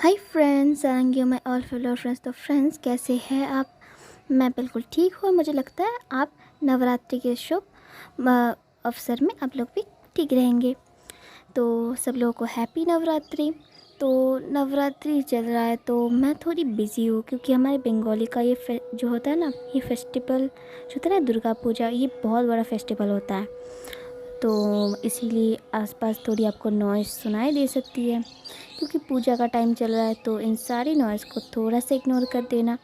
Hi friends and you my all fellow friends. तो friends, कैसे हैं आप? मैं बिल्कुल ठीक हूँ। मुझे लगता है आप नवरात्रि के शुभ अवसर में आप लोग भी ठीक रहेंगे। तो सब लोगों को हैप्पी नवरात्रि। तो नवरात्रि चल रहा है तो मैं थोड़ी बिज़ी हूँ, क्योंकि हमारे बंगाली का ये जो होता है ना, ये फेस्टिवल जो होता है ना, दुर्गा पूजा, ये बहुत बड़ा फेस्टिवल होता है। तो इसीलिए आसपास थोड़ी आपको नॉइज़ सुनाई दे सकती है, क्योंकि पूजा का टाइम चल रहा है। तो इन सारी नॉइज़ को थोड़ा सा इग्नोर कर देना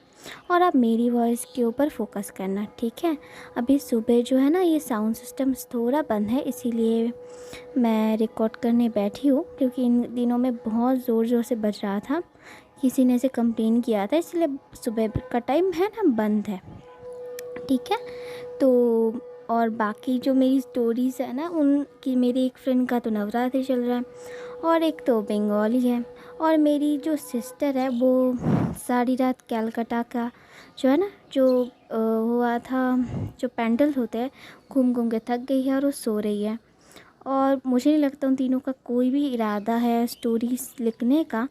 और आप मेरी वॉइस के ऊपर फोकस करना, ठीक है। अभी सुबह जो है ना, ये साउंड सिस्टम थोड़ा बंद है, इसीलिए मैं रिकॉर्ड करने बैठी हूँ, क्योंकि इन दिनों में बहुत ज़ोर ज़ोर से बज रहा था। किसी ने ऐसे कंप्लेन किया था, इसलिए सुबह का टाइम है ना, बंद है, ठीक है। तो और बाकी जो मेरी स्टोरीज़ है ना, उनकी, मेरी एक फ्रेंड का तो नवरात्रि चल रहा है और एक तो बंगाली है, और मेरी जो सिस्टर है वो सारी रात कैलकाटा का जो है ना, जो हुआ था, जो पेंडल होते हैं, घूम घूम के थक गई है और वो सो रही है। और मुझे नहीं लगता उन तीनों का कोई भी इरादा है स्टोरीज लिखने का।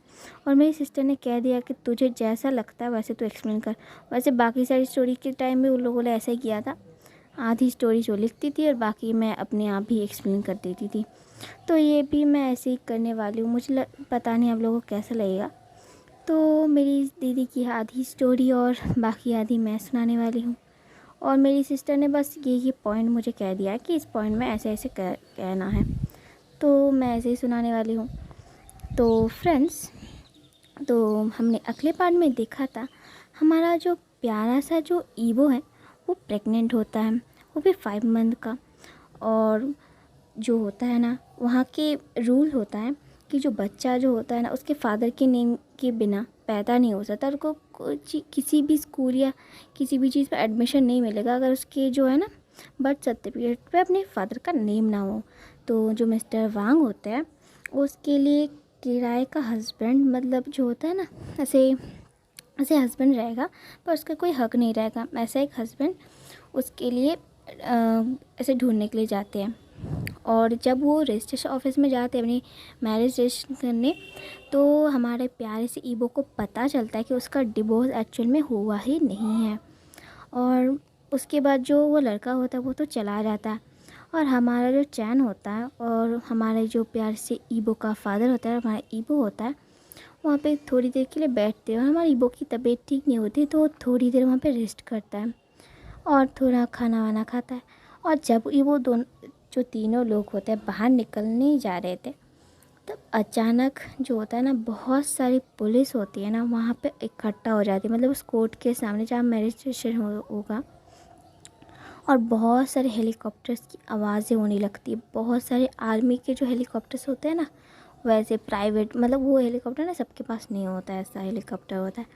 और मेरी सिस्टर ने कह दिया कि तुझे जैसा लगता है वैसे तो एक्सप्लेन कर। वैसे बाकी सारी स्टोरी के टाइम में उन लोगों ने ऐसा ही किया था, आधी स्टोरी जो लिखती थी और बाकी मैं अपने आप ही एक्सप्लेन कर देती थी। तो ये भी मैं ऐसे ही करने वाली हूँ। मुझे पता नहीं आप लोगों को कैसा लगेगा। तो मेरी दीदी की आधी स्टोरी और बाकी आधी मैं सुनाने वाली हूँ। और मेरी सिस्टर ने बस ये पॉइंट मुझे कह दिया है कि इस पॉइंट में ऐसे ऐसे कहना है, तो मैं ऐसे ही सुनाने वाली हूँ। तो फ्रेंड्स, तो हमने अगले पार्ट में देखा था, हमारा जो प्यारा सा जो ईवो है वो प्रेग्नेंट होता है, वो भी 5 मंथ का। और जो होता है ना, वहाँ के रूल होता है कि जो बच्चा जो होता है ना, उसके फादर के नेम के बिना पैदा नहीं हो सकता, और को किसी भी स्कूल या किसी भी चीज़ पर एडमिशन नहीं मिलेगा अगर उसके जो है ना, बर्थ सर्टिफिकेट पे अपने फादर का नेम ना हो। तो जो मिस्टर वांग होते हैं, उसके लिए किराए का हस्बैंड, मतलब जो होता है ना, ऐसे ऐसे हस्बैंड रहेगा, पर उसका कोई हक नहीं रहेगा, ऐसा एक हस्बैंड उसके लिए ऐसे ढूंढने के लिए जाते हैं। और जब वो रजिस्ट्रेशन ऑफिस में जाते हैं अपनी मैरिज रजिस्ट्रेशन करने, तो हमारे प्यारे से ईबो को पता चलता है कि उसका डिवोर्स एक्चुअल में हुआ ही नहीं है। और उसके बाद जो वो लड़का होता है वो तो चला जाता है, और हमारा जो चैन होता है और हमारे जो प्यार से ईबो का फादर होता है, हमारा ईबो होता है, वहाँ पे थोड़ी देर के लिए बैठते हैं। और हमारी ईबो की तबीयत ठीक नहीं होती, तो थोड़ी देर वहाँ पे रेस्ट करता है और थोड़ा खाना वाना खाता है। और जब ये वो दोनों जो तीनों लोग होते हैं बाहर निकलने जा रहे थे, तब अचानक जो होता है ना, बहुत सारी पुलिस होती है ना वहाँ पे इकट्ठा हो जाती है, मतलब उस कोर्ट के सामने जहाँ मैरिज रजिस्ट्रेशन होगा। और बहुत सारे हेलीकॉप्टर्स की आवाज़ें होने लगती है। बहुत सारे आर्मी के जो हेलीकॉप्टर्स होते हैं ना, वैसे प्राइवेट, मतलब वो हेलीकॉप्टर ना सबके पास नहीं होता है, ऐसा हेलीकॉप्टर होता है।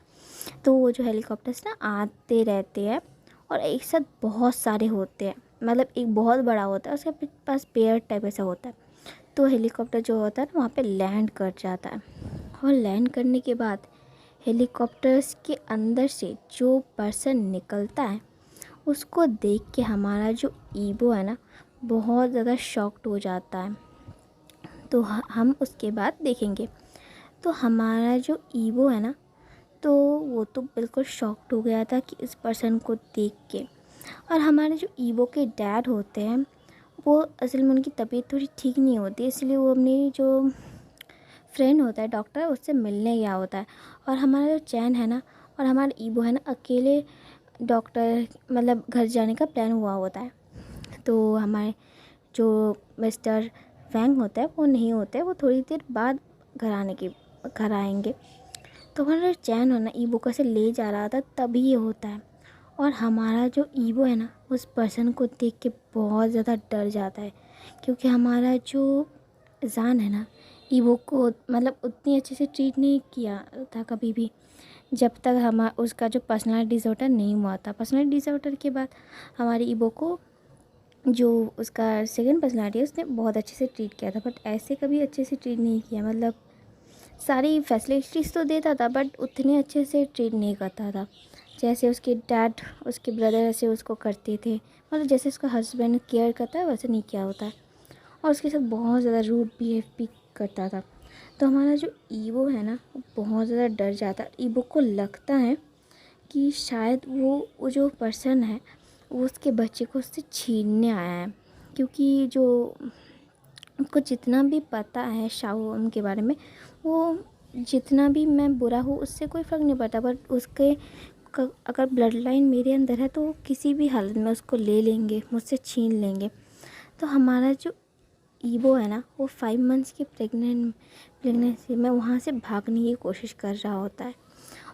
तो वो जो हेलीकॉप्टर्स ना आते रहते हैं और एक साथ बहुत सारे होते हैं, मतलब एक बहुत बड़ा होता है, उसके पास पेयर टाइप ऐसा होता है। तो हेलीकॉप्टर जो होता है ना, वहाँ पे लैंड कर जाता है। और लैंड करने के बाद हेलीकॉप्टर्स के अंदर से जो पर्सन निकलता है, उसको देख के हमारा जो ईबो है ना, बहुत ज़्यादा शॉक्ड हो जाता है। तो हम उसके बाद देखेंगे। तो हमारा जो ईबो है ना, तो वो तो बिल्कुल शॉक्ड हो गया था कि इस पर्सन को देख के। और हमारे जो ईवो के डैड होते हैं, वो असल में उनकी तबीयत थोड़ी ठीक नहीं होती, इसलिए वो अपनी जो फ्रेंड होता है डॉक्टर, उससे मिलने गया होता है। और हमारा जो चैन है ना और हमारा ईवो है ना, अकेले डॉक्टर मतलब घर जाने का प्लान हुआ होता है। तो हमारे जो मिस्टर वैंग होता है वो नहीं होते, वो थोड़ी देर बाद घर आएंगे। तो हमारा चैन होना ईबो को ऐसे ले जा रहा था, तभी ये होता है। और हमारा जो ईबो है ना, उस पर्सन को देख के बहुत ज़्यादा डर जाता है, क्योंकि हमारा जो जान है ना, ईबो को मतलब उतनी अच्छे से ट्रीट नहीं किया था कभी भी, जब तक हम उसका जो पर्सनल डिसऑर्डर नहीं हुआ था। पर्सनल डिसऑर्डर के बाद हमारी ईबो को जो उसका सेकंड पर्सनालिटी है, उसने बहुत अच्छे से ट्रीट किया था, बट ऐसे कभी अच्छे से ट्रीट नहीं किया। मतलब सारी फैसिलिटीज़ तो देता था, बट उतने अच्छे से ट्रीट नहीं करता था जैसे उसके डैड, उसके ब्रदर ऐसे उसको करते थे। मतलब जैसे उसका हस्बैंड केयर करता है वैसे नहीं किया होता है। और उसके साथ बहुत ज़्यादा रूड बिहेव भी करता था। तो हमारा जो ईवो है ना वो बहुत ज़्यादा डर जाता है। ईवो को लगता है कि शायद वो जो पर्सन है वो उसके बच्चे को उससे छीनने आया है, क्योंकि जो उसको जितना भी पता है शाओम के बारे में, वो जितना भी मैं बुरा हूँ उससे कोई फ़र्क नहीं पड़ता, बट उसके अगर ब्लड लाइन मेरे अंदर है तो किसी भी हालत में उसको ले लेंगे, मुझसे छीन लेंगे। तो हमारा जो ईवो है ना वो 5 मंथ्स की प्रेगनेंसी में वहाँ से भागने की कोशिश कर रहा होता है,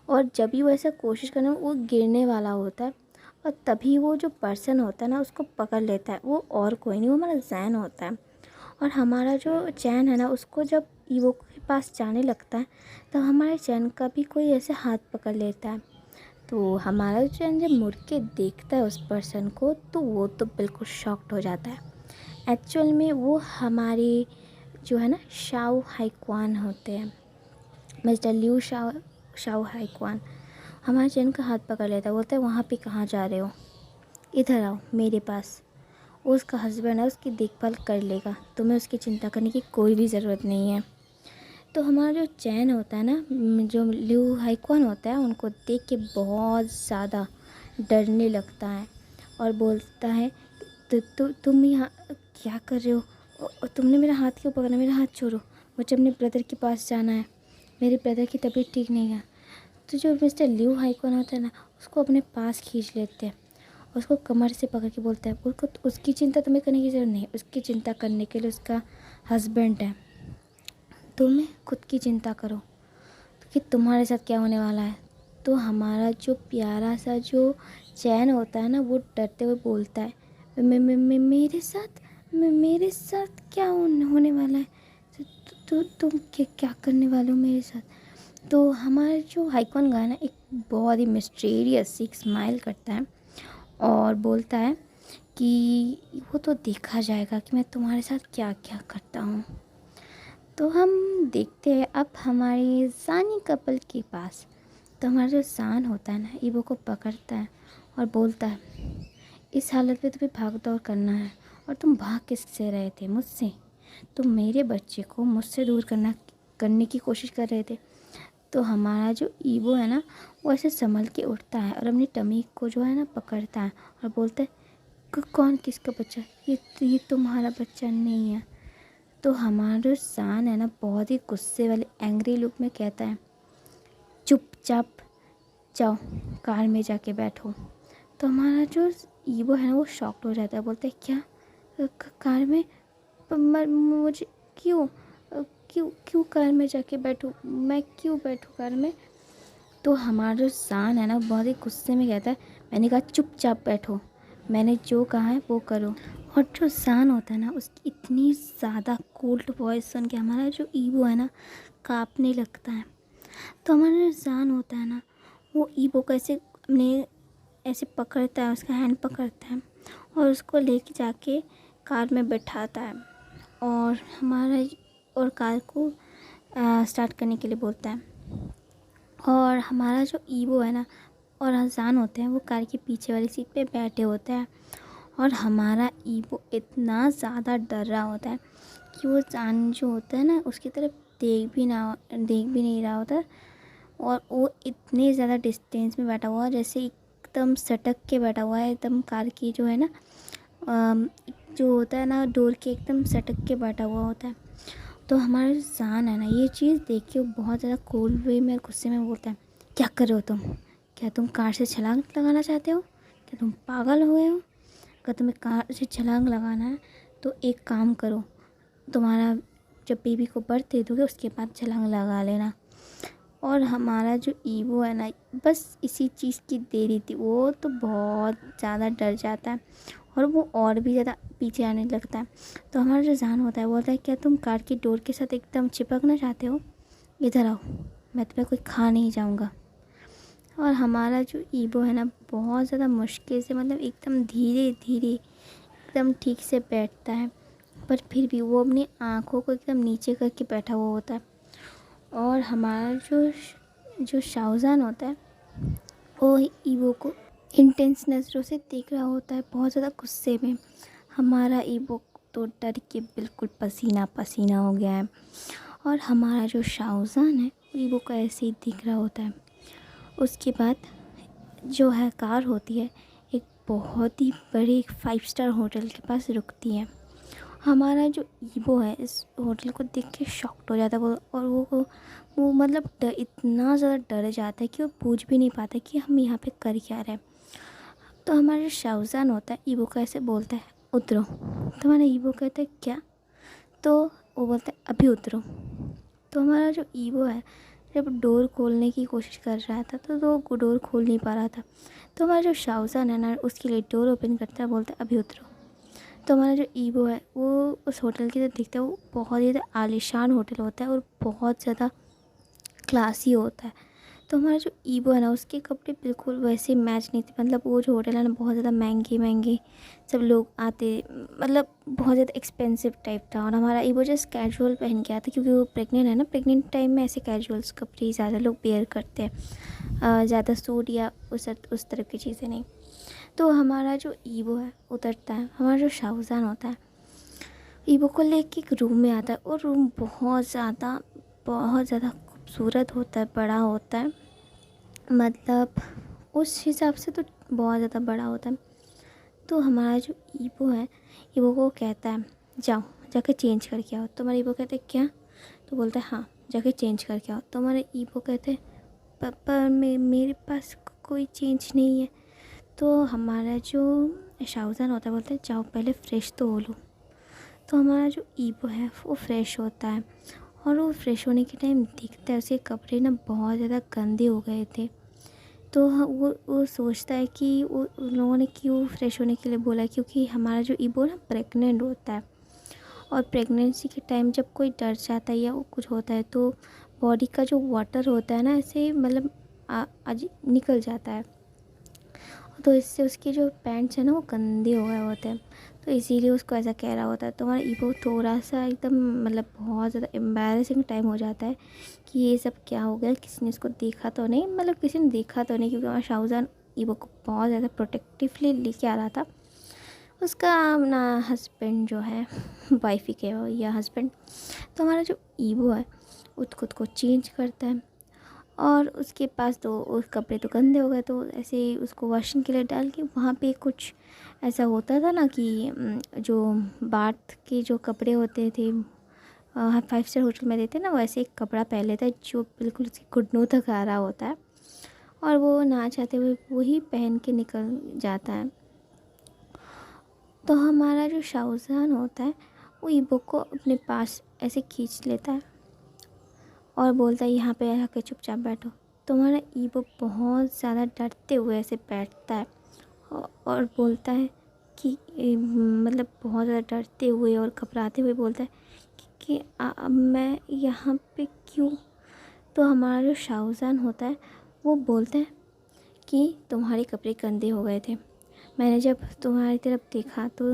और जब भी वो ऐसा कोशिश करना वो गिरने वाला होता है, और तभी वो जो पर्सन होता है ना उसको पकड़ लेता है। वो और कोई नहीं, वो हमारा जैन होता है। और हमारा जो चैन है ना उसको जब ईवो के पास जाने लगता है तो हमारे चैन का भी कोई ऐसे हाथ पकड़ लेता है। तो हमारा चैन जब मुड़ के देखता है उस पर्सन को तो वो तो बिल्कुल शॉक्ड हो जाता है। एक्चुअल में वो हमारे जो है ना शाओ हाइक्वान होते हैं, मिस्टर लिू शाओ शाओ हाइक्वान। हमारे चैन का हाथ पकड़ लेता है, बोलता है वहाँ पे कहाँ जा रहे हो, इधर आओ मेरे पास। वो उसका हस्बैंड है, उसकी देखभाल कर लेगा, तुम्हें उसकी चिंता करने की कोई भी ज़रूरत नहीं है। तो हमारा जो चैन होता है ना, जो लिू हाइक्वान होता है, उनको देख के बहुत ज़्यादा डरने लगता है और बोलता है तुम यहाँ क्या कर रहे हो, और तुमने मेरा हाथ क्यों पकड़ा, मेरा हाथ छोड़ो, मुझे अपने ब्रदर के पास जाना है, मेरे ब्रदर की तबीयत ठीक नहीं है। तो जो मिस्टर लिू हाइक्वान होता है ना उसको अपने पास खींच लेते हैं, उसको कमर से पकड़ के बोलता है उसको उसकी चिंता तुम्हें करने की ज़रूरत नहीं, उसकी चिंता करने के लिए उसका हस्बैंड है, तुम्हें खुद की चिंता करो कि तुम्हारे साथ क्या होने वाला है। तो हमारा जो प्यारा सा जो चैन होता है ना वो डरते हुए बोलता है मेरे साथ मेरे साथ क्या होने वाला है, तुम क्या करने वाले हो मेरे साथ। तो हमारा जो हाइकॉन गाना एक बहुत ही मिस्टीरियस एक स्माइल करता है और बोलता है कि वो तो देखा जाएगा कि मैं तुम्हारे साथ क्या क्या करता हूँ। तो हम देखते हैं अब हमारी जानी कपल के पास। तो हमारा जो सान होता है ना ईवो को पकड़ता है और बोलता है इस हालत में तुम्हें भाग दौड़ करना है, और तुम भाग किससे रहे थे, मुझसे। तुम मेरे बच्चे को मुझसे दूर करने की कोशिश कर रहे थे। तो हमारा जो ईवो है ना वो ऐसे संभल के उठता है और अपनी टमी को जो है ना पकड़ता है और बोलता है कौन किसका बच्चा, ये तुम्हारा बच्चा नहीं है। तो हमारा जो सान है ना बहुत ही गुस्से वाले एंग्री लुक में कहता है चुपचाप जाओ कार में जाके बैठो। तो हमारा जो ईवो है ना वो शॉक्ड हो जाता है, बोलता है क्या कार में, मुझे क्यों क्यों क्यों कार में जाके बैठूँ, मैं क्यों बैठूँ कार में। तो हमारा जो सान है ना बहुत ही गुस्से में कहता है मैंने कहा चुपचाप बैठो, मैंने जो कहा है वो करो। और जो सान होता है ना उसकी इतनी ज़्यादा कोल्ड वॉइस सुन के हमारा जो ईवो है ना काँपने लगता है। तो हमारा जो सान होता है ना वो ईवो को ऐसे अपने ऐसे पकड़ता है, उसका हैंड पकड़ता है और उसको लेके जाके कार में बैठाता है और कार को स्टार्ट करने के लिए बोलता है। और हमारा जो ईवो है ना और हसान होते हैं वो कार के पीछे वाली सीट पे बैठे होते हैं, और हमारा ईवो इतना ज़्यादा डर रहा होता है कि वो जान जो होता है ना उसकी तरफ देख भी नहीं रहा होता, और वो इतने ज़्यादा डिस्टेंस में बैठा हुआ है जैसे एकदम सटक के बैठा हुआ है, एकदम कार की जो है ना जो होता है ना डोर के एकदम सटक के बैठा हुआ होता है। तो हमारा जो जान है ना ये चीज़ देख के वो बहुत ज़्यादा कोल्ड वे में गुस्से में बोलता है क्या कर रहे हो तुम, क्या तुम कार से छलांग लगाना चाहते हो, क्या तुम पागल हुए हो। अगर तुम्हें कार से छलांग लगाना है तो एक काम करो, तुम्हारा जब बेबी को बर्थ दे दोगे उसके बाद छलांग लगा लेना। और हमारा जो ईवो है ना बस इसी चीज़ की देरी थी, वो तो बहुत ज़्यादा डर जाता है और वो और भी ज़्यादा पीछे आने लगता है। तो हमारा जो जान होता है बोलता है क्या तुम कार की डोर के साथ एकदम चिपकना चाहते हो, इधर आओ, मैं तुम्हें कोई खा नहीं जाऊँगा। और हमारा जो ईवो है ना बहुत ज़्यादा मुश्किल से मतलब एकदम धीरे धीरे एकदम ठीक से बैठता है, पर फिर भी वो अपनी आँखों को एकदम नीचे करके बैठा हुआ होता है। और हमारा जो शाहजहान होता है वो ईवो को इंटेंस नज़रों से देख रहा होता है बहुत ज़्यादा गुस्से में। हमारा ईवो तो डर के बिल्कुल पसीना पसीना हो गया है और हमारा जो शाहजहान है ईबो को ऐसे ही दिख रहा होता है। उसके बाद जो है कार होती है एक बहुत ही बड़े एक 5 स्टार होटल के पास रुकती है। हमारा जो ईबो है इस होटल को देख के शॉक्ड हो जाता है और वो मतलब इतना ज़्यादा डर जाता है कि वो पूछ भी नहीं पाता कि हम यहाँ पे कर क्या रहे हैं। तो हमारा जो शाहजहान होता है ईबो को ऐसे बोलता है उतरो। तो हमारा ईबो कहता है क्या? तो वो बोलता है अभी उतरो। तो हमारा जो ईबो है जब डोर खोलने की कोशिश कर रहा था तो वो डोर खोल नहीं पा रहा था। तो हमारा जो शाहजहान है ना उसके लिए डोर ओपन करता है, बोलता है अभी उतरो। तो हमारा जो ईबो है वो उस होटल की तरफ दिखता है। वो बहुत ही ज़्यादा आलीशान होटल होता है और बहुत ज़्यादा क्लासी होता है। तो हमारा जो ईबो है ना उसके कपड़े बिल्कुल वैसे मैच नहीं थे। मतलब वो जो होटल है ना बहुत ज़्यादा महंगे महंगे सब लोग आते, मतलब बहुत ज़्यादा एक्सपेंसिव टाइप था। और हमारा ईबो जस्ट कैजुअल पहन के आता क्योंकि वो प्रेग्नेंट है ना। प्रेग्नेंट टाइम में ऐसे कैजुअल्स कपड़े ही ज़्यादा लोग वेयर करते हैं, ज़्यादा सूट या उस तरह की चीज़ें नहीं। तो हमारा जो ईबो है उतरता है। हमारा जो शाहजहान होता है ईबो को लेके एक रूम में आता है और रूम बहुत ज़्यादा खूबसूरत होता है, बड़ा होता है। मतलब उस हिसाब से तो बहुत ज़्यादा बड़ा होता है। तो हमारा जो ईबो है ईबो को कहता है जाओ जाके चेंज करके आओ। तो हमारा ईबो कहते हैं क्या? तो बोलता है हाँ जाके चेंज करके आओ। तो हमारे ईबो कहते हैं पर मेरे पास कोई चेंज नहीं है। तो हमारा जो शाहजहान होता है बोलता है जाओ पहले फ्रेश तो हो लो। तो हमारा जो ईबो है वो फ्रेश होता है और वो फ्रेश होने के टाइम दिखता है उसके कपड़े ना बहुत ज़्यादा गंदे हो गए थे। तो वो सोचता है कि वो उन लोगों ने क्यों फ्रेश होने के लिए बोला, क्योंकि हमारा जो ईबो ना प्रेग्नेंट होता है और प्रेगनेंसी के टाइम जब कोई डर जाता है या वो कुछ होता है तो बॉडी का जो वाटर होता है ना ऐसे मतलब निकल जाता है। तो इससे उसके जो पैंट्स हैं ना वो गंदे हो गए होते हैं। तो इसीलिए उसको ऐसा कह रहा होता है। तो हमारा ईबो थोड़ा सा एकदम मतलब बहुत ज़्यादा एम्बैरेसिंग टाइम हो जाता है कि ये सब क्या हो गया, किसी ने इसको देखा तो नहीं, मतलब किसी ने देखा तो नहीं, क्योंकि हमारा शाहजहान ईबो को बहुत ज़्यादा प्रोटेक्टिवली लेके आ रहा था। उसका अपना हस्बैंड जो है वाइफ ही के या हस्बैंड। तो हमारा जो ईबो है वो खुद को चेंज करता है और उसके पास तो उस कपड़े तो गंदे हो गए तो ऐसे ही उसको वॉशिंग के लिए डाल के वहाँ पे कुछ ऐसा होता था ना कि जो बाथ के जो कपड़े होते थे 5 स्टार होटल में देते ना, वैसे एक कपड़ा पहन लेता है जो बिल्कुल उसके घुटनों तक आ रहा होता है और वो ना चाहते हुए वही पहन के निकल जाता है। तो हमारा जो शाहजहान होता है वो ईबो को अपने पास ऐसे खींच लेता है और बोलता है यहाँ पे आके चुपचाप बैठो। तो हमारा ईबो बहुत ज़्यादा डरते हुए ऐसे बैठता है और बोलता है कि मतलब बहुत ज़्यादा डरते हुए और घबराते हुए बोलता है कि मैं यहाँ पे क्यों? तो हमारा जो शाहजहान होता है वो बोलता है कि तुम्हारे कपड़े गंदे हो गए थे, मैंने जब तुम्हारी तरफ देखा तो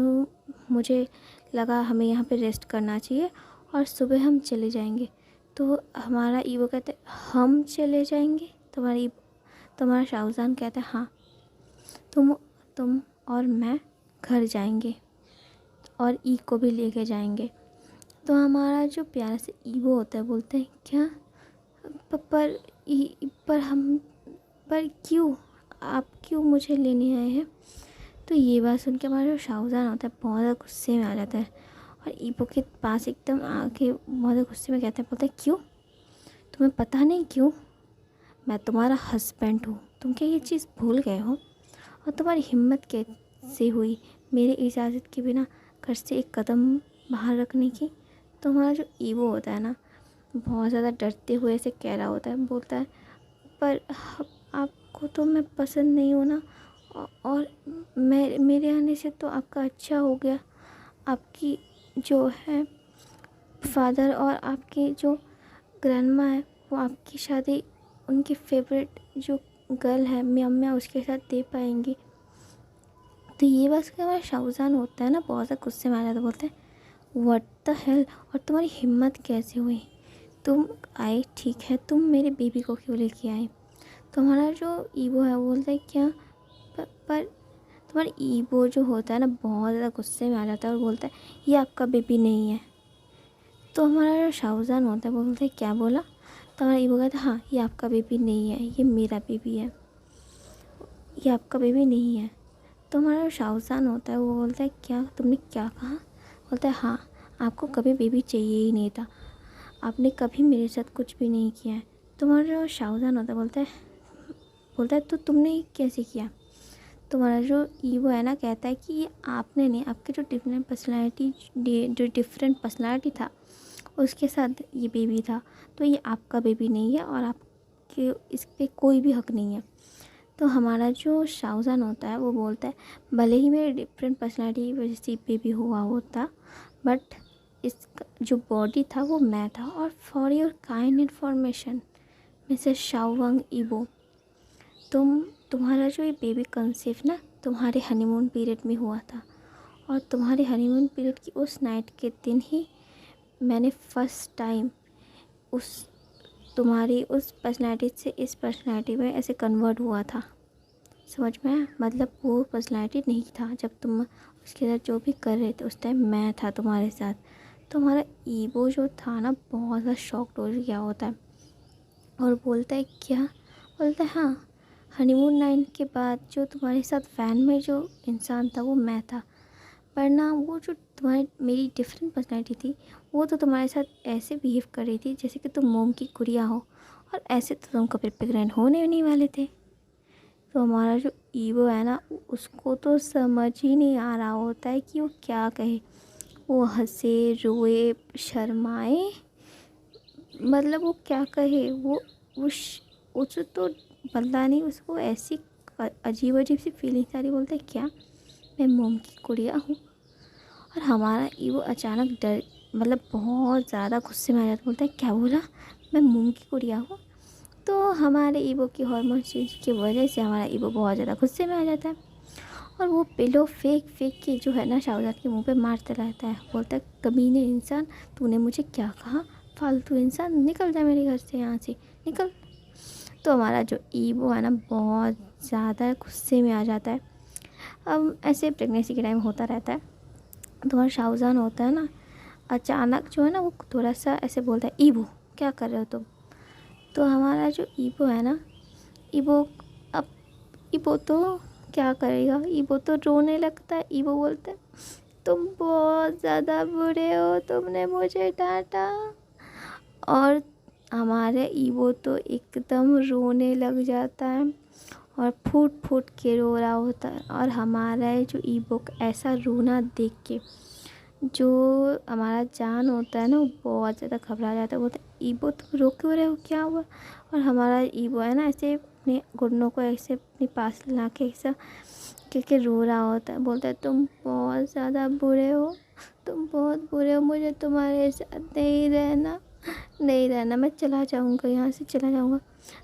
मुझे लगा हमें यहाँ पे रेस्ट करना चाहिए और सुबह हम चले जाएंगे। तो हमारा ईबो कहता है हम चले जाएंगे? तुम्हारा शाहजहान कहता है हाँ, तुम और मैं घर जाएंगे और ई को भी लेके जाएंगे। तो हमारा जो प्यारा से ईबो होता है बोलता है क्या? पर क्यों? आप क्यों मुझे लेने आए हैं? तो ये बात सुन के हमारा जो शाहजहान होता है बहुत ज़्यादा गुस्से में आ जाता है और ईबो के पास एकदम आके बहुत ज़्यादा गुस्से में कहता है, बोलता है क्यों? तुम्हें पता नहीं क्यों? मैं तुम्हारा हस्बैंड हूँ, तुम क्या ये चीज़ भूल गए हो? और तुम्हारी हिम्मत कैसे हुई मेरे इजाज़त के बिना घर से एक कदम बाहर रखने की? तो हमारा जो ईबो होता है ना बहुत ज़्यादा डरते हुए ऐसे कह रहा होता है, बोलता है पर आपको तो मैं पसंद नहीं हूँ ना, और मेरे आने से तो आपका अच्छा हो गया। आपकी जो है फादर और आपकी जो ग्रैंडमा है वो आपकी शादी उनकी फेवरेट जो गर्ल है मियाँ उसके साथ दे पाएंगी। तो ये बात सुन के हमारा शाहजहान होता है ना बहुत ज़्यादा गुस्से में आ जाता है, बोलते हैं व्हाट द हेल, और तुम्हारी हिम्मत कैसे हुई? तुम आए ठीक है, तुम मेरे बेबी को क्यों लेके आए? तो हमारा जो ईबो है वो बोलता है क्या? पर तुम्हारा ईबो जो होता है ना बहुत ज़्यादा गुस्से में आ जाता है और बोलता है ये आपका बेबी नहीं है। तो हमारा जो शाहजहान होता है वो बोलता है क्या बोला? तो हमारा ईबो कहता है हाँ ये आपका बेबी नहीं है, ये मेरा बेबी है, ये आपका बेबी नहीं है। तो हमारा जो शाहजहान होता है वो बोलता है क्या तुमने क्या कहा? बोलता है हाँ आपको कभी बेबी चाहिए ही नहीं था, आपने कभी मेरे साथ कुछ भी नहीं किया है। तो हमारा जो शाहजहान होता है बोलता है तो तुमने ये कैसे किया? तो हमारा जो ईगो है ना कहता है कि ये आपने नहीं, आपके जो डिफरेंट पर्सनालिटी था उसके साथ ये बेबी था, तो ये आपका बेबी नहीं है और आपके इस पे कोई भी हक नहीं है। तो हमारा जो शाहजहान होता है वो बोलता है भले ही मेरे डिफरेंट पर्सनालिटी की वजह से बेबी हुआ होता, बट इसका जो बॉडी था वो मैं था। और for your kind information Mrs शाओवांग ईबो, तुम्हारा जो ये बेबी कंसीव ना तुम्हारे हनीमून पीरियड में हुआ था, और तुम्हारे हनीमून पीरियड की उस नाइट के दिन ही मैंने फर्स्ट टाइम उस तुम्हारी उस पर्सनैलिटी से इस पर्सनैलिटी में ऐसे कन्वर्ट हुआ था। समझ में आया? मतलब वो पर्सनैलिटी नहीं था जब तुम उसके साथ जो भी कर रहे थे उस टाइम मैं था तुम्हारे साथ। तो हमारा ईगो जो था ना बहुत ज़्यादा शॉक्ड हो गया होता है और बोलता है क्या? बोलता है हाँ हनीमून नाइट के बाद जो तुम्हारे साथ वैन में जो इंसान था वो मैं था, पर ना वो जो तुम्हारी मेरी डिफरेंट पर्सनैलिटी थी वो तो तुम्हारे साथ ऐसे बिहेव कर रही थी जैसे कि तुम मोम की गुड़िया हो, और ऐसे तो तुम कभी प्रेग्नेंट होने नहीं वाले थे। तो हमारा जो ईगो है ना उसको तो समझ ही नहीं आ रहा होता है कि वो क्या कहे। वो हंसे, रोए, शर्माए, मतलब वो क्या कहे। उसे तो पता नहीं, उसको ऐसी अजीब अजीब सी फीलिंग्स आ रही। बोलता है क्या मैं मोम की गुड़िया हूँ? और हमारा ईगो अचानक डर मतलब बहुत ज़्यादा गुस्से में आ जाता। बोलता है क्या बोला? मैं मोम की गुड़िया हूँ? तो हमारे ईगो की हार्मोन चेंज की वजह से हमारा ईगो बहुत ज़्यादा गुस्से में आ जाता है और वो पिलो फेंक फेंक के जो है ना शाहजाद के मुंह पे मारता रहता है। बोलता है कमीने इंसान, तूने मुझे क्या कहा? फालतू इंसान, निकल जा मेरे घर से, यहाँ से निकल। तो हमारा जो ईगो है ना बहुत ज़्यादा गुस्से में आ जाता है। अब ऐसे प्रेगनेंसी के टाइम होता रहता है। तुम्हारा शाहजहान होता है ना अचानक जो है ना वो थोड़ा सा ऐसे बोलता है ईबो क्या कर रहे हो तुम? तो हमारा जो ईबो है ना ईबो अब ईबो तो क्या करेगा, ईबो तो रोने लगता है। ईबो बोलता है तुम बहुत ज़्यादा बुरे हो, तुमने मुझे डांटा। और हमारे ईबो तो एकदम रोने लग जाता है और फूट फूट के रो रहा होता है। और हमारा जो ईबो का ऐसा रोना देख के जो हमारा जान होता है ना वो बहुत ज़्यादा घबरा जाता है। बोलता है ईबो तुम रो क्यों रहे हो, क्या हुआ? और हमारा ईबो है ना ऐसे अपने घुटनों को ऐसे अपने पास ला के ऐसा करके रो रहा होता है। बोलता है तुम बहुत ज़्यादा बुरे हो, तुम बहुत बुरे हो, मुझे तुम्हारे साथ नहीं रहना, मैं चला जाऊँगा, यहाँ से चला जाऊँगा।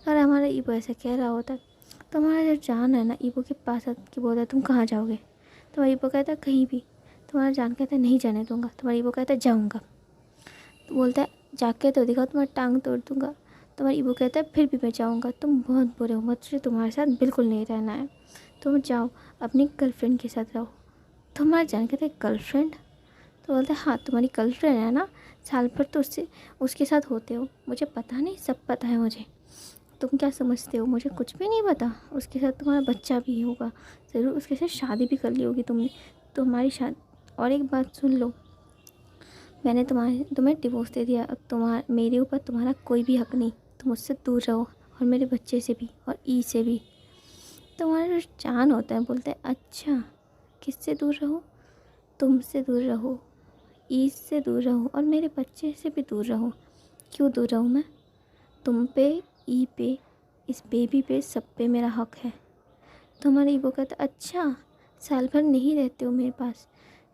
और हमारा ईबो ऐसा कह रहा होता है। तो हमारा जो जान है ना ईबो के पास आके बोलता है तुम कहाँ जाओगे? तो ईबो कहता है कहीं भी। तुम्हारा जान कहता है नहीं जाने दूंगा। तुम्हारा ईबो कहता है जाऊँगा। तो बोलता है जाके तो दिखाओ, तुम्हारी टांग तोड़ दूँगा। तुम्हारा ईबो कहता है फिर भी मैं जाऊँगा, तुम बहुत बुरे हो, मुझे तुम्हारे साथ बिल्कुल नहीं रहना है, तुम जाओ अपनी गर्लफ्रेंड के साथ रहो। तो हमारा जान कहता है गर्लफ्रेंड? तो बोलता है हाँ तुम्हारी गर्लफ्रेंड है ना, साल भर तो उसके साथ होते हो, मुझे पता नहीं, सब पता है मुझे। तुम क्या समझते हो मुझे कुछ भी नहीं पता? उसके साथ तुम्हारा बच्चा भी होगा, ज़रूर उसके साथ शादी भी कर ली होगी तुमने। तो हमारी शादी, और एक बात सुन लो, मैंने तुम्हें डिवोर्स दे दिया। अब मेरे ऊपर तुम्हारा कोई भी हक नहीं, तुम मुझसे दूर रहो, और मेरे बच्चे से भी और ई से भी। तुम्हारा जो जान होता है बोलता है अच्छा किससे दूर रहो? तुमसे दूर रहो, ई से दूर रहो, और मेरे बच्चे से भी दूर रहो। क्यों दूर रहूँ मैं? तुम पे, ई पे, इस बेबी पे, सब पे मेरा हक है। तो हमारा ईगो कहता अच्छा साल भर नहीं रहते हो मेरे पास,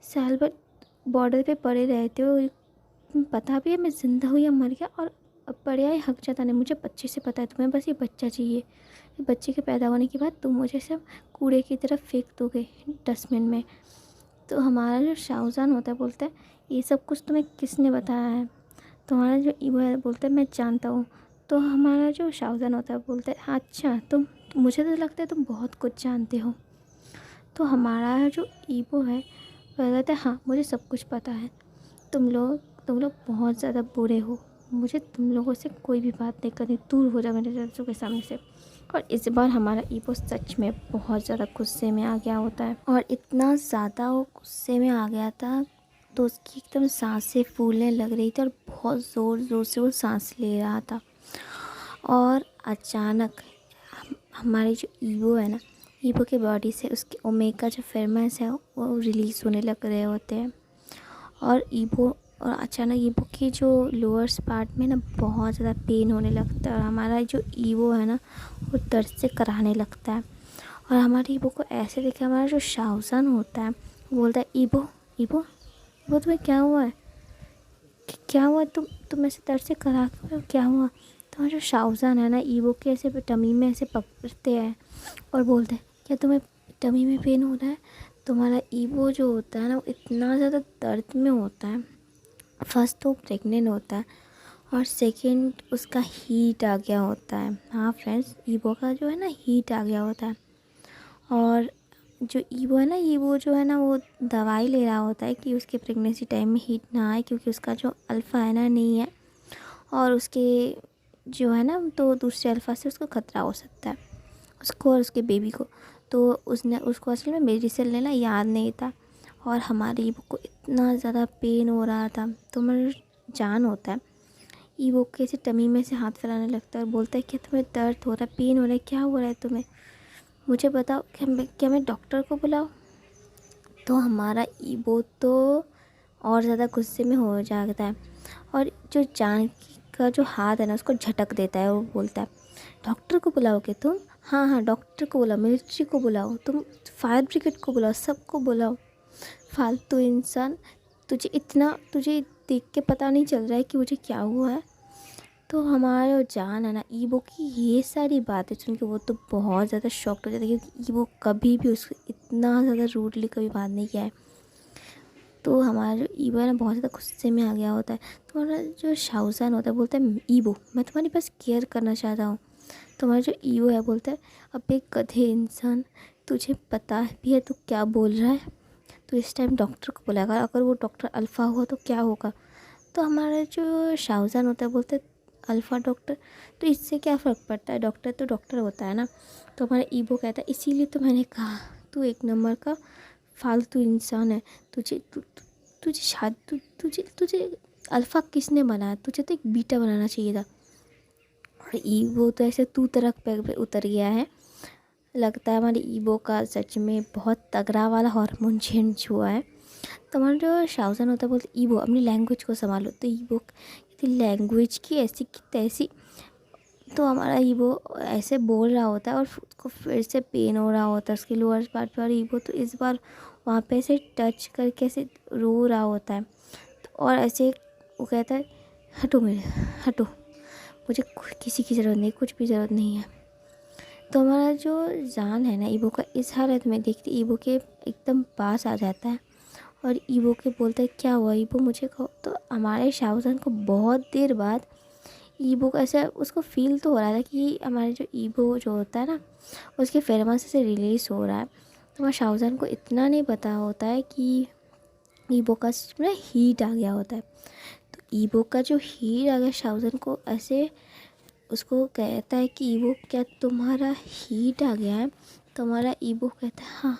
साल भर बॉर्डर पे पड़े रहते हो, पता भी है मैं ज़िंदा हूँ या मर गया, और अब पड़े आए हक जताने। मुझे बच्चे से पता है तुम्हें बस ये बच्चा चाहिए, ये बच्चे के पैदा होने के बाद तुम मुझे सब कूड़े की तरफ फेंक दोगे डस्टबिन में। तो हमारा जो शाहजहान होता है बोलता है ये सब कुछ तुम्हें किसने बताया है? तो हमारा जो ईगो है बोलता है मैं जानता हूँ। तो हमारा जो शाहजहान होता है बोलता है हाँ अच्छा मुझे तो लगता है तुम बहुत कुछ जानते हो। तो हमारा जो ईगो है वह कहता है हाँ मुझे सब कुछ पता है, तुम लोग तुम लोग बहुत ज़्यादा बुरे हो, मुझे तुम लोगों से कोई भी बात नहीं करनी, दूर हो जाओ मेरे चाचू के सामने से। और इस बार हमारा ईवो सच में बहुत ज़्यादा गुस्से में आ गया होता है, और इतना ज़्यादा वो गुस्से में आ गया था तो उसकी एकदम सांसें फूलने लग रही थी और बहुत ज़ोर ज़ोर से वो सांस ले रहा था। और अचानक हमारी जो ईवो है ना, ईवो के बॉडी से उसके ओमेगा जो फेरोमोन्स है वो रिलीज़ होने लग रहे होते हैं। और अचानक ईवो की जो लोअर्स पार्ट में ना बहुत ज़्यादा पेन होने लगता है, और हमारा जो ईवो है ना वो दर्द से कराहने लगता है। और हमारे ईवो को ऐसे देखे हमारा जो शाहजहान होता है वो बोलता है, ईवो ईवो ईवो तुम्हें क्या हुआ है, क्या हुआ, तुम ऐसे दर्द से करा क्यों रहे हो? क्या हुआ? तुम्हारा जो शाहजहान है ना ईवो के ऐसे टमी में ऐसे पकड़ते हैं और बोलते हैं, क्या तुम्हें टमी में पेन हो रहा है? तुम्हारा ईवो जो होता है ना वो इतना ज़्यादा दर्द में होता है। फर्स्ट तो प्रेग्नेंट होता है, और सेकंड उसका हीट आ गया होता है। हाँ फ्रेंड्स, ईवो का जो है ना हीट आ गया होता है। और जो ईवो है ना, ईवो जो है ना वो दवाई ले रहा होता है कि उसके प्रेगनेंसी टाइम में हीट ना आए, क्योंकि उसका जो अल्फ़ा है ना नहीं है, और उसके जो है ना तो दूसरे अल्फ़ा से उसको ख़तरा हो सकता है, उसको और उसके बेबी को। तो उसको असल में मेडिसिन लेना याद नहीं था, और हमारे ईवो को इतना ज़्यादा पेन हो रहा था। तो मेरा जान होता है ईवो के ऐसे टमी में से हाथ फैलाने लगता है और बोलता है, क्या तुम्हें दर्द हो रहा है, पेन हो रहा है, क्या हो रहा है तुम्हें, मुझे बताओ, क्या मैं डॉक्टर को बुलाऊं? तो हमारा ईवो तो और ज़्यादा गुस्से में हो जाता है, और जो जान का जो हाथ है ना उसको झटक देता है। वो बोलता है, डॉक्टर को बुलाओगे तुम? हाँ हाँ, डॉक्टर को बुलाओ, मिलिट्री को बुलाओ, तुम फायर ब्रिगेड को बुलाओ, सबको बुलाओ, फालतू इंसान। तुझे देख के पता नहीं चल रहा है कि मुझे क्या हुआ है? तो हमारा जो जान है ना, ईवो की ये सारी बातें सुन के वो तो बहुत ज़्यादा शॉक्ड हो जाता है, क्योंकि ईवो कभी भी उसको इतना ज़्यादा रूडली कभी बात नहीं किया है। तो हमारा जो ईवो है ना बहुत ज़्यादा गुस्से में आ गया होता है। तो हमारा जो शाहजहान होता है बोलता है, ईवो मैं तुम्हारी बस केयर करना चाहता हूँ। तो हमारा जो ईवो है बोलता है, अबे गधे इंसान, तुझे पता भी है तू क्या बोल रहा है? तो इस टाइम डॉक्टर को बुलाएगा, अगर वो डॉक्टर अल्फ़ा हुआ तो क्या होगा? तो हमारा जो शाहजहान होता है बोलता है, अल्फ़ा डॉक्टर, तो इससे क्या फ़र्क पड़ता है, डॉक्टर तो डॉक्टर होता है ना। तो हमारा ईवो कहता है, इसीलिए तो मैंने कहा तू एक नंबर का फालतू इंसान है। तुझे तु, तु, तुझे शायद तुझे तुझे अल्फ़ा किसने बनाया? तुझे तो एक बीटा बनाना चाहिए था। और ईवो तो ऐसे तू तरक पे उतर गया है। लगता है हमारे ईवो का सच में बहुत तगड़ा वाला हार्मोन चेंज हुआ है। तो हमारा जो शाहजहान होता है बोलते, ईवो अपनी लैंग्वेज को संभालो। तो ईवो कहती, लैंग्वेज की ऐसी की तैसी। तो हमारा ईवो ऐसे बोल रहा होता है और उसको फिर से पेन हो रहा होता है उसकी लोअर पार्ट पर। ईवो तो इस बार वहाँ पे ऐसे टच करके ऐसे रो रहा होता है, और ऐसे वो कहता है, हटो मेरे, हटो, मुझे किसी की ज़रूरत नहीं, कुछ भी ज़रूरत नहीं है। तो हमारा जो जान है ना ईवो का इस हालत में देखते ईवो के एकदम पास आ जाता है, और ईवो के बोलता है, क्या हुआ ईवो, मुझे कहो। तो हमारे शाहजहान को बहुत देर बाद ईवो को ऐसा उसको फील तो हो रहा था कि हमारे जो ईवो जो होता है ना उसके फेरोमोन से रिलीज़ हो रहा है। तो हमारे शाहजहान को इतना नहीं पता होता है कि ईवो का में हीट आ गया होता है। तो ईवो का जो हीट आ गया शाहजहान को ऐसे उसको कहता है कि ईवो, क्या तुम्हारा हीट आ गया है? तो हमारा ईवो कहता है, हाँ।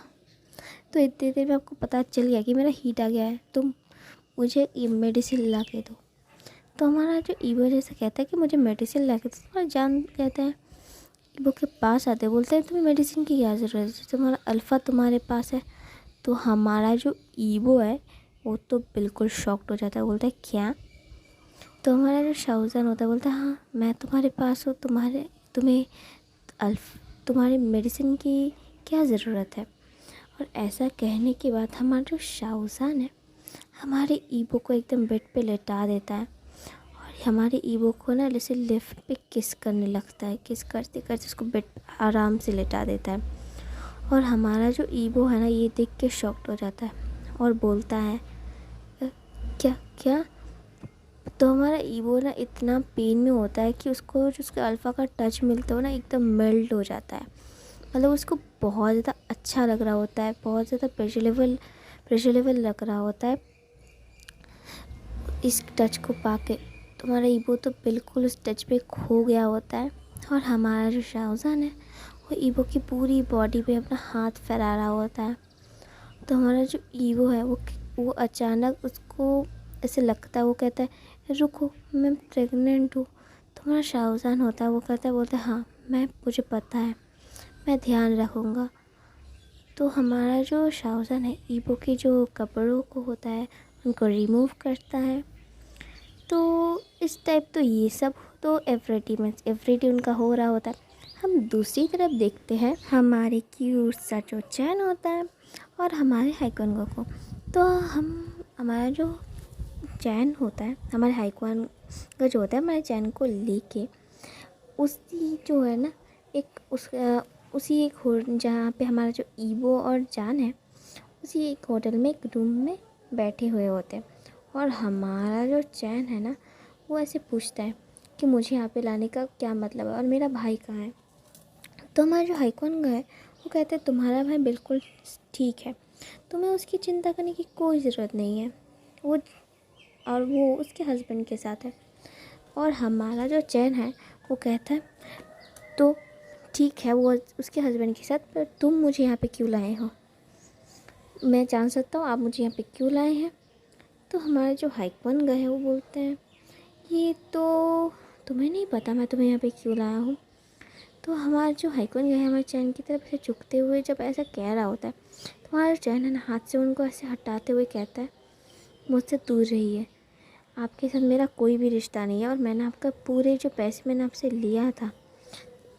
तो इतनी देर में आपको पता चल गया कि मेरा हीट आ गया है, तुम मुझे ये मेडिसिन ला के दो। तो हमारा जो ईवो जैसे कहता है कि मुझे मेडिसिन ला के दो, तो हमारा जान कहता है, ईवो के पास आते बोलते हैं, तुम्हें मेडिसिन की क्या ज़रूरत है, तुम्हारा अल्फ़ा तुम्हारे पास है। तो हमारा जो ईवो है वो तो बिल्कुल शॉक्ड हो जाता है, बोलता है, क्या? तो हमारा जो शाहजहान होता है बोलता है, हाँ मैं तुम्हारे पास हूँ, तुम्हें तुम्हारी मेडिसिन की क्या ज़रूरत है? और ऐसा कहने के बाद हमारा जो शाहजहान है हमारे ईवो को एकदम बेड पे लेटा देता है, और हमारे ईवो को ना जैसे लिफ्ट पे किस करने लगता है, किस करते करते उसको बेड पे आराम से लेटा देता है। और हमारा जो ईवो है ना ये देख के शॉक्ड हो जाता है और बोलता है, क्या क्या? तो हमारा ईवो ना इतना पेन में होता है कि उसको जो उसके अल्फ़ा का टच मिलता हो ना एकदम मेल्ट हो जाता है। मतलब उसको बहुत ज़्यादा अच्छा लग रहा होता है, बहुत ज़्यादा प्रेशर लेवल लग रहा होता है। इस टच को पाके तुम्हारा ईबो तो बिल्कुल उस टच पे खो गया होता है। और हमारा जो शाहजहान है वो ईबो की पूरी बॉडी पे अपना हाथ फैला रहा होता है। तो हमारा जो ईवो है वो अचानक उसको ऐसे लगता है, वो कहता है रुको मैं प्रेग्नेंट हूँ। तो हमारा शाहजहान होता है वो कहता है, बोलता है हाँ मुझे पता है, मैं ध्यान रखूँगा। तो हमारा जो शाहजहान है ईवो के जो कपड़ों को होता है उनको रिमूव करता है। तो इस टाइप तो ये सब तो एवरीडे उनका हो रहा होता है। हम दूसरी तरफ देखते हैं हमारे क्यूट सा जो चैन होता है और हमारे हाइकॉन को। तो हमारा जो चैन होता है, हमारे हाइकॉन का जो होता है, हमारे चैन को लेके उसी जो है ना उसी एक जहाँ पे हमारा जो ईवो और जान है उसी एक होटल में एक रूम में बैठे हुए होते हैं। और हमारा जो चैन है ना वो ऐसे पूछता है कि मुझे यहाँ पे लाने का क्या मतलब है और मेरा भाई कहाँ है। तो हमारा जो हाइकॉन है वो कहता है तुम्हारा भाई बिल्कुल ठीक है, तुम्हें उसकी चिंता करने की कोई ज़रूरत नहीं है, वो उसके हस्बैंड के साथ है। और हमारा जो चैन है वो कहता है तो ठीक है वो उसके हस्बैंड के साथ, पर तुम मुझे यहाँ पे क्यों लाए हो, मैं जान सकता हूँ आप मुझे यहाँ पे क्यों लाए हैं। तो हमारे जो हाइकॉन गए हैं वो बोलते हैं ये तो तुम्हें नहीं पता मैं तुम्हें यहाँ पे क्यों लाया हूँ। तो हमारा जो हाइकॉन गए हमारे चैन की तरफ से झुकते हुए जब ऐसा कह रहा होता है तो हमारा चैन है ना हाथ से उनको ऐसे हटाते हुए कहता है मुझसे दूर रहिए, आपके साथ मेरा कोई भी रिश्ता नहीं है और मैंने आपका पूरे जो पैसे मैंने आपसे लिया था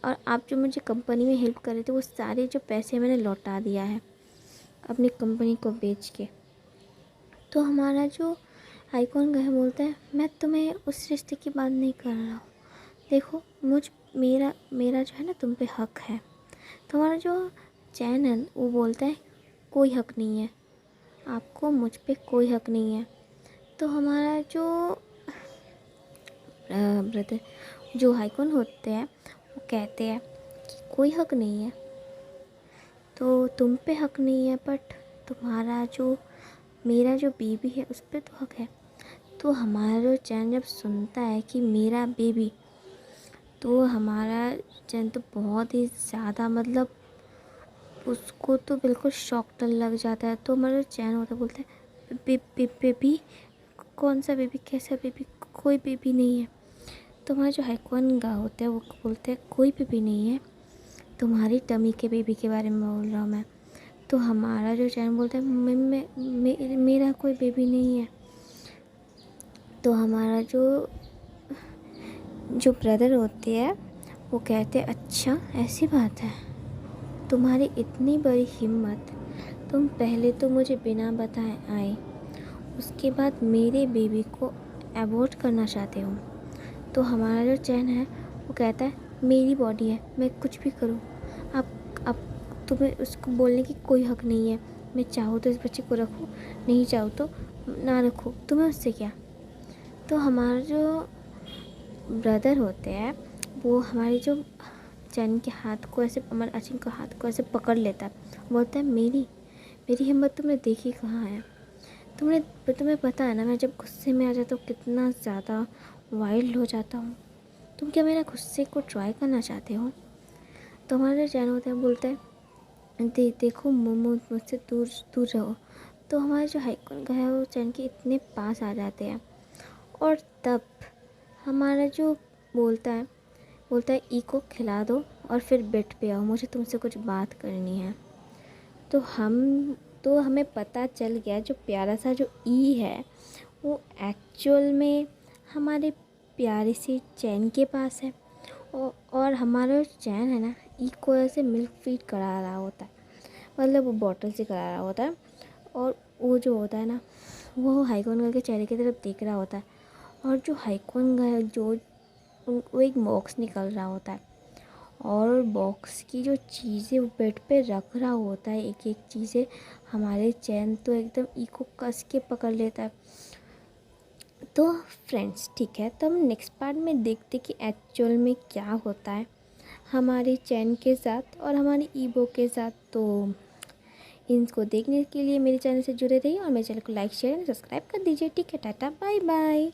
और आप जो मुझे कंपनी में हेल्प कर रहे थे वो सारे जो पैसे मैंने लौटा दिया है अपनी कंपनी को बेच के। तो हमारा जो आइकॉन गए बोलता है मैं तुम्हें उस रिश्ते की बात नहीं कर रहा हूँ, देखो मेरा मेरा जो है ना तुम पे हक है। तो हमारा जो चैन है वो बोलता है कोई हक नहीं है, आपको मुझ पे कोई हक नहीं है। तो हमारा जो ब्रदर जो हाइकॉन होते हैं वो कहते हैं कि कोई हक नहीं है, तो तुम पे हक नहीं है, बट तुम्हारा जो मेरा जो बेबी है उस पर तो हक है। तो हमारा जो चैन जब सुनता है कि मेरा बेबी, तो हमारा चैन तो बहुत ही ज़्यादा मतलब उसको तो बिल्कुल शॉक लग जाता है। तो हमारा जो चैन होता है बोलता है बेबी कौन सा बेबी, कैसा बेबी, कोई बेबी नहीं है। तो हमारा जो हाइकॉन गा होता है वो बोलते हैं कोई बेबी नहीं है, तुम्हारी टमी के बेबी के बारे में बोल रहा हूँ मैं। तो हमारा जो चैन बोलता है मेरा कोई बेबी नहीं है। तो हमारा जो ब्रदर होते हैं वो कहते हैं अच्छा ऐसी बात है, तुम्हारी इतनी बड़ी हिम्मत, तुम पहले तो मुझे बिना बताए आए, उसके बाद मेरे बेबी को अबॉर्ट करना चाहते हो। तो हमारा जो चैन है वो कहता है मेरी बॉडी है, मैं कुछ भी करूँ, आप तुम्हें उसको बोलने की कोई हक नहीं है, मैं चाहूँ तो इस बच्चे को रखूँ, नहीं चाहूँ तो ना रखूँ, तुम्हें उससे क्या। तो हमारा जो ब्रदर होते हैं वो हमारे जो चैन के हाथ को ऐसे, हमारे अचिन के हाथ को ऐसे पकड़ लेता है, बोलता है मेरी हिम्मत तुमने देखी कहाँ है, तुम्हें पता है ना मैं जब गुस्से में आ जाता हूँ कितना ज़्यादा वाइल्ड हो जाता हूँ, तुम क्या मेरा गुस्से को ट्राई करना चाहते हो। तो हमारा चैन होता है बोलता है देखो मोमो मुझसे दूर दूर रहो। तो हमारा जो हाइकॉन का है वो चैन के इतने पास आ जाते हैं और तब हमारा जो बोलता है ई को खिला दो और फिर बेड पे आओ, मुझे तुमसे कुछ बात करनी है। तो हमें पता चल गया जो प्यारा सा जो ई है वो एक्चुअल में हमारे प्यारे से चैन के पास है और हमारा चैन है ना ई को ऐसे मिल्क फीड करा रहा होता है, मतलब वो बॉटल से करा रहा होता है और वो जो होता है ना वो हाइकॉन के चेहरे की तरफ देख रहा होता है और जो हाइकॉन जो वो एक बॉक्स निकल रहा होता है और बॉक्स की जो चीज़ें वो बेड पे रख रहा होता है एक एक चीज़ें, हमारे चैन तो एकदम ई को कस के पकड़ लेता है। तो फ्रेंड्स ठीक है, तो हम नेक्स्ट पार्ट में देखते कि एक्चुअल में क्या होता है हमारे चैन के साथ और हमारी ईबो के साथ। तो इनको देखने के लिए मेरे चैनल से जुड़े रहिए और मेरे चैनल को लाइक शेयर एंड सब्सक्राइब कर दीजिए। ठीक है, टाटा बाय बाय।